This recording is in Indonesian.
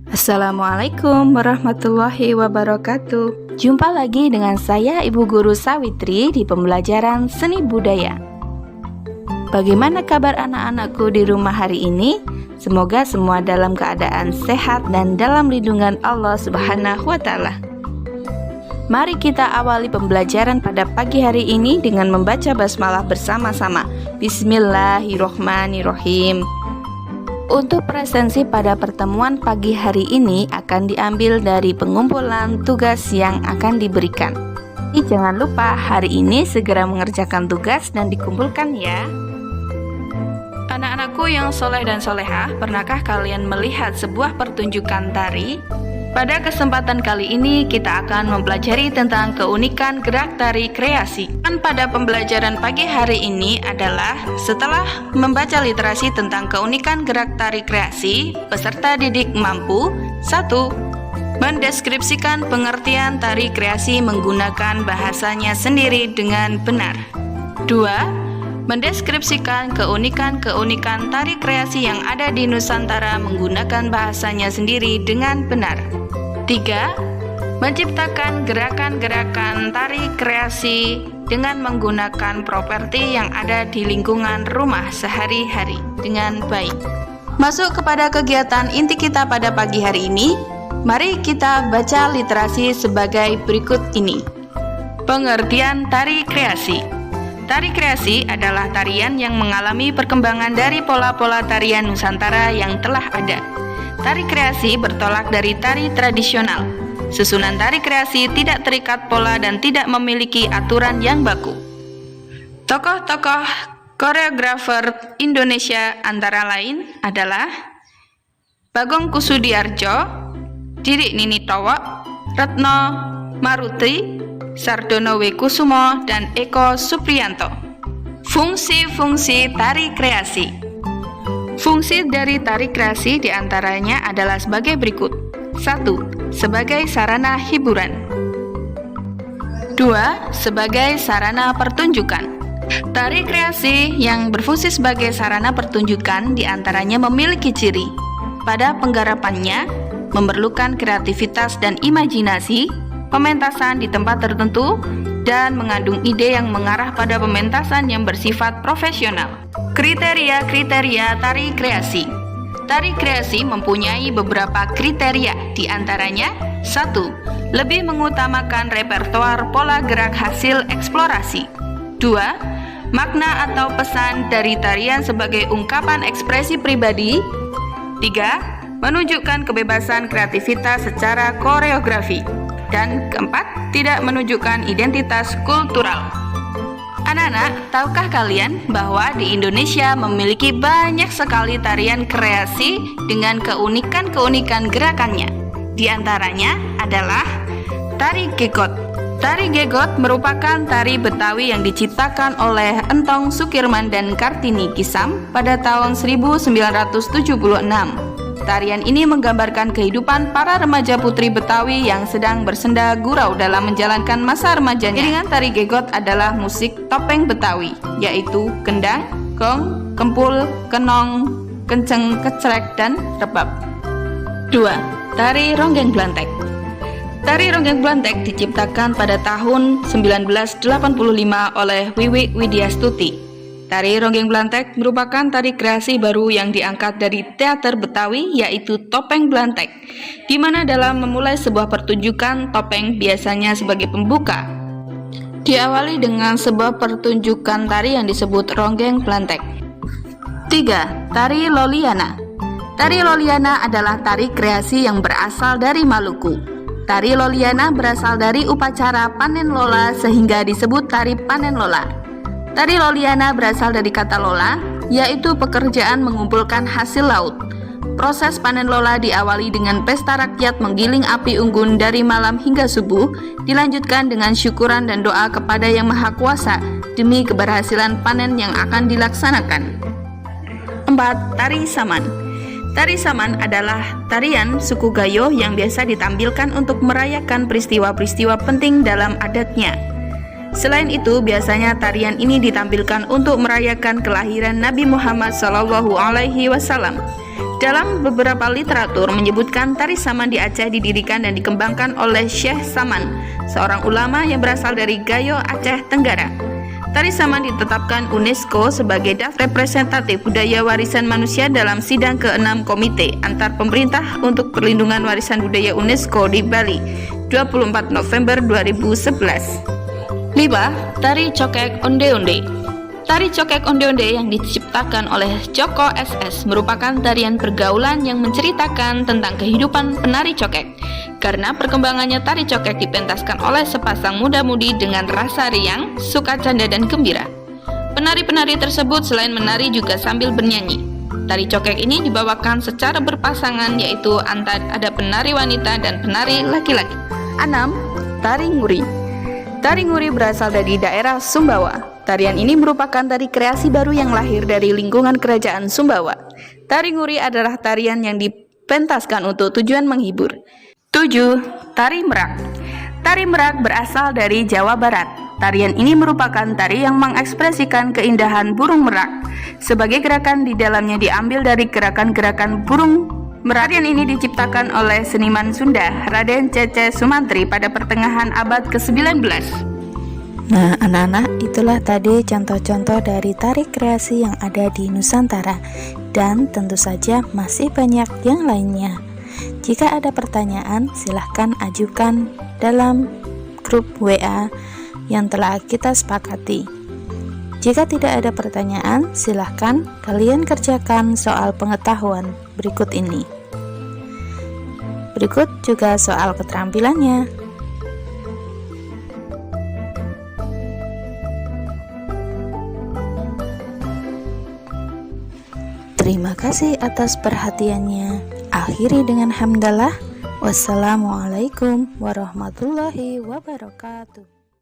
Assalamualaikum warahmatullahi wabarakatuh. Jumpa lagi dengan saya Ibu Guru Sawitri di pembelajaran seni budaya. Bagaimana kabar anak-anakku di rumah hari ini? Semoga semua dalam keadaan sehat dan dalam lindungan Allah Subhanahu wa Ta'ala. Mari kita awali pembelajaran pada pagi hari ini dengan membaca basmalah bersama-sama. Bismillahirrohmanirrohim. Untuk presensi pada pertemuan pagi hari ini akan diambil dari pengumpulan tugas yang akan diberikan. Jadi jangan lupa hari ini segera mengerjakan tugas dan dikumpulkan ya. Anak-anakku yang soleh dan solehah, pernahkah kalian melihat sebuah pertunjukan tari? Pada kesempatan kali ini kita akan mempelajari tentang keunikan gerak tari kreasi. Dan pada pembelajaran pagi hari ini adalah setelah membaca literasi tentang keunikan gerak tari kreasi, peserta didik mampu 1. Mendeskripsikan pengertian tari kreasi menggunakan bahasanya sendiri dengan benar. 2. Mendeskripsikan keunikan-keunikan tari kreasi yang ada di Nusantara menggunakan bahasanya sendiri dengan benar. 3. Menciptakan gerakan-gerakan tari kreasi dengan menggunakan properti yang ada di lingkungan rumah sehari-hari dengan baik. Masuk kepada kegiatan inti kita pada pagi hari ini. Mari kita baca literasi sebagai berikut ini. Pengertian tari kreasi. Tari kreasi adalah tarian yang mengalami perkembangan dari pola-pola tarian Nusantara yang telah ada. Tari kreasi bertolak dari tari tradisional. Susunan tari kreasi tidak terikat pola dan tidak memiliki aturan yang baku. Tokoh-tokoh koreografer Indonesia antara lain adalah Bagong Kussudiardja, Didik Ninitowo, Retno Maruti, Sardono W. Kusumo, dan Eko Supriyanto. Fungsi-fungsi tari kreasi. Fungsi dari tari kreasi diantaranya adalah sebagai berikut. 1. Sebagai sarana hiburan. 2. Sebagai sarana pertunjukan. Tari kreasi yang berfungsi sebagai sarana pertunjukan diantaranya memiliki ciri pada penggarapannya, memerlukan kreativitas dan imajinasi, pementasan di tempat tertentu, dan mengandung ide yang mengarah pada pementasan yang bersifat profesional. Kriteria-kriteria tari kreasi. Tari kreasi mempunyai beberapa kriteria, diantaranya 1. Lebih mengutamakan repertoar pola gerak hasil eksplorasi. 2. Makna atau pesan dari tarian sebagai ungkapan ekspresi pribadi. 3. Menunjukkan kebebasan kreativitas secara koreografi. Dan keempat, tidak menunjukkan identitas kultural. Anak-anak, tahukah kalian bahwa di Indonesia memiliki banyak sekali tarian kreasi dengan keunikan-keunikan gerakannya? Di antaranya adalah tari gegot. Tari gegot merupakan tari Betawi yang diciptakan oleh Entong Sukirman dan Kartini Kisam pada tahun 1976. Tarian ini menggambarkan kehidupan para remaja putri Betawi yang sedang bersenda gurau dalam menjalankan masa remajanya. Iringan tari gegot adalah musik topeng Betawi, yaitu kendang, gong, kempul, kenong, kenceng, kecrek, dan rebab. 2. Tari ronggeng blantek. Tari ronggeng blantek diciptakan pada tahun 1985 oleh Wiwi Widyastuti. Tari ronggeng blantek merupakan tari kreasi baru yang diangkat dari teater Betawi, yaitu topeng blantek, di mana dalam memulai sebuah pertunjukan, topeng biasanya sebagai pembuka. Diawali dengan sebuah pertunjukan tari yang disebut ronggeng blantek. 3. Tari Loliana. Tari Loliana adalah tari kreasi yang berasal dari Maluku. Tari Loliana berasal dari upacara panen lola sehingga disebut tari panen lola. Tari Loliana berasal dari kata lola, yaitu pekerjaan mengumpulkan hasil laut. Proses panen lola diawali dengan pesta rakyat menggiling api unggun dari malam hingga subuh, dilanjutkan dengan syukuran dan doa kepada Yang Maha Kuasa demi keberhasilan panen yang akan dilaksanakan. 4. Tari Saman. Tari Saman adalah tarian suku Gayo yang biasa ditampilkan untuk merayakan peristiwa-peristiwa penting dalam adatnya. Selain itu, biasanya tarian ini ditampilkan untuk merayakan kelahiran Nabi Muhammad SAW. Dalam beberapa literatur menyebutkan tari saman di Aceh didirikan dan dikembangkan oleh Syekh Saman, seorang ulama yang berasal dari Gayo, Aceh Tenggara. Tari saman ditetapkan UNESCO sebagai daftar representatif budaya warisan manusia dalam sidang ke-6 Komite Antar Pemerintah untuk Perlindungan Warisan Budaya UNESCO di Bali, 24 November 2011. 5. Tari Cokek Onde-Onde. Tari Cokek Onde-Onde yang diciptakan oleh Joko SS merupakan tarian pergaulan yang menceritakan tentang kehidupan penari cokek. Karena perkembangannya, tari cokek dipentaskan oleh sepasang muda-mudi dengan rasa riang, sukacanda, dan gembira. Penari-penari tersebut selain menari juga sambil bernyanyi. Tari cokek ini dibawakan secara berpasangan, yaitu ada penari wanita dan penari laki-laki. 6. Tari Nguri. Tari Nguri berasal dari daerah Sumbawa. Tarian ini merupakan tari kreasi baru yang lahir dari lingkungan kerajaan Sumbawa. Tari Nguri adalah tarian yang dipentaskan untuk tujuan menghibur. 7. Tari Merak. Tari Merak berasal dari Jawa Barat. Tarian ini merupakan tari yang mengekspresikan keindahan burung merak. Sebagai gerakan di dalamnya diambil dari gerakan-gerakan burung merak. Tarian ini diciptakan oleh seniman Sunda, Raden Cece Sumantri pada pertengahan abad ke-19. Nah, anak-anak, itulah tadi contoh-contoh dari tari kreasi yang ada di Nusantara, dan tentu saja masih banyak yang lainnya. Jika ada pertanyaan, silahkan ajukan dalam grup WA yang telah kita sepakati. Jika tidak ada pertanyaan, silahkan kalian kerjakan soal pengetahuan berikut ini. Berikut juga soal keterampilannya. Terima kasih atas perhatiannya. Akhiri dengan hamdalah. Wassalamualaikum warahmatullahi wabarakatuh.